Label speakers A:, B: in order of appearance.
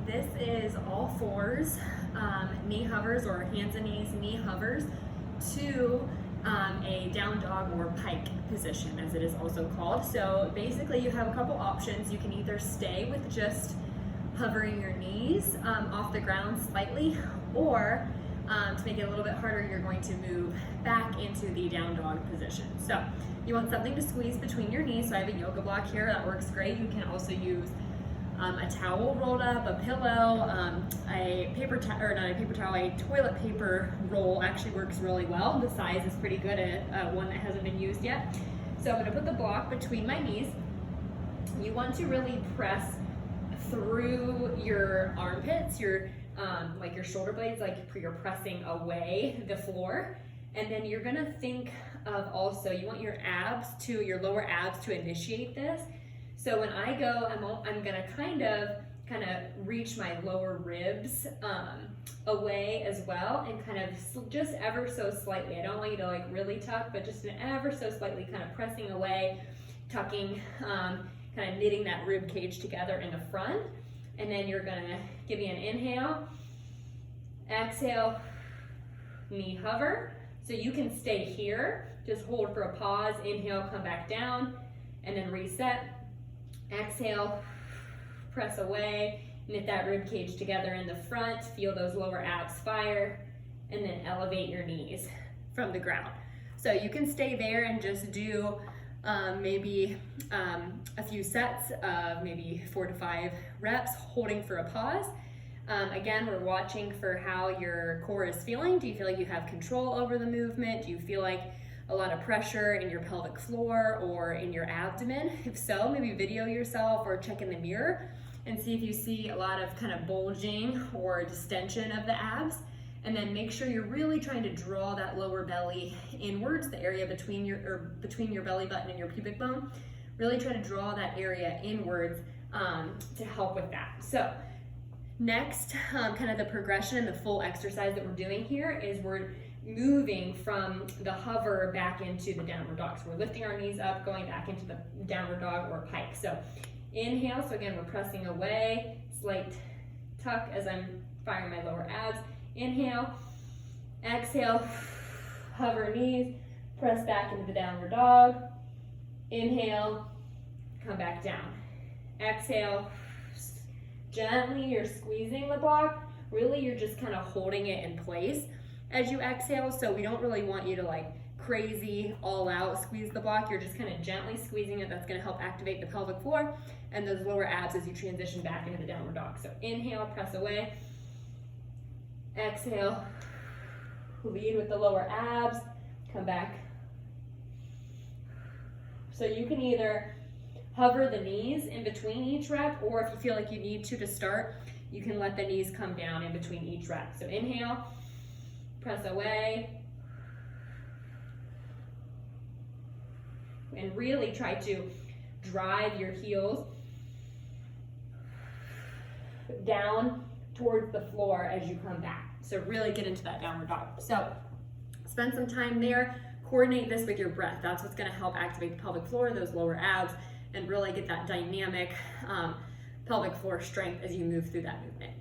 A: This is all fours, knee hovers or hands and knees, knee hovers to a down dog or pike position, as it is also called. So basically you have a couple options. You can either stay with just hovering your knees off the ground slightly, or to make it a little bit harder, you're going to move back into the down dog position. So you want something to squeeze between your knees. So I have a yoga block here, that works great. You can also use a towel rolled up, a pillow, a toilet paper roll actually works really well. The size is pretty good at one that hasn't been used yet. So I'm gonna put the block between my knees. You want to really press through your armpits, like your shoulder blades, like you're pressing away the floor. And then you're gonna think of also, you want your lower abs to initiate this. So when I go, I'm gonna kind of reach my lower ribs away as well, and kind of just ever so slightly. I don't want you to like really tuck, but just ever so slightly kind of pressing away, tucking, kind of knitting that rib cage together in the front. And then you're gonna give me an inhale, exhale, knee hover. So you can stay here, just hold for a pause, inhale, come back down, and then reset. Exhale, press away, knit that rib cage together in the front, feel those lower abs fire, and then elevate your knees from the ground. So you can stay there and just do maybe a few sets of maybe 4 to 5 reps, holding for a pause. Again, we're watching for how your core is feeling. Do you feel like you have control over the movement? Do you feel like a lot of pressure in your pelvic floor or in your abdomen? If so, maybe video yourself or check in the mirror and see if you see a lot of kind of bulging or distension of the abs. And then make sure you're really trying to draw that lower belly inwards, the area between your belly button and your pubic bone. Really try to draw that area inwards to help with that. So next, kind of the progression and the full exercise that we're doing here is we're moving from the hover back into the downward dog. So we're lifting our knees up, going back into the downward dog or pike. So inhale, so again, we're pressing away, slight tuck as I'm firing my lower abs. Inhale, exhale, hover knees, press back into the downward dog. Inhale, come back down. Exhale, gently you're squeezing the block. Really, you're just kind of holding it in place as you exhale. So we don't really want you to like crazy all out squeeze the block. You're just kind of gently squeezing it. That's going to help activate the pelvic floor and those lower abs as you transition back into the downward dog. So inhale, press away. Exhale, lead with the lower abs, come back. So you can either hover the knees in between each rep, or if you feel like you need to start, you can let the knees come down in between each rep. So inhale, press away, and really try to drive your heels down towards the floor as you come back. So really get into that downward dog. So spend some time there, coordinate this with your breath. That's what's gonna help activate the pelvic floor, those lower abs, and really get that dynamic pelvic floor strength as you move through that movement.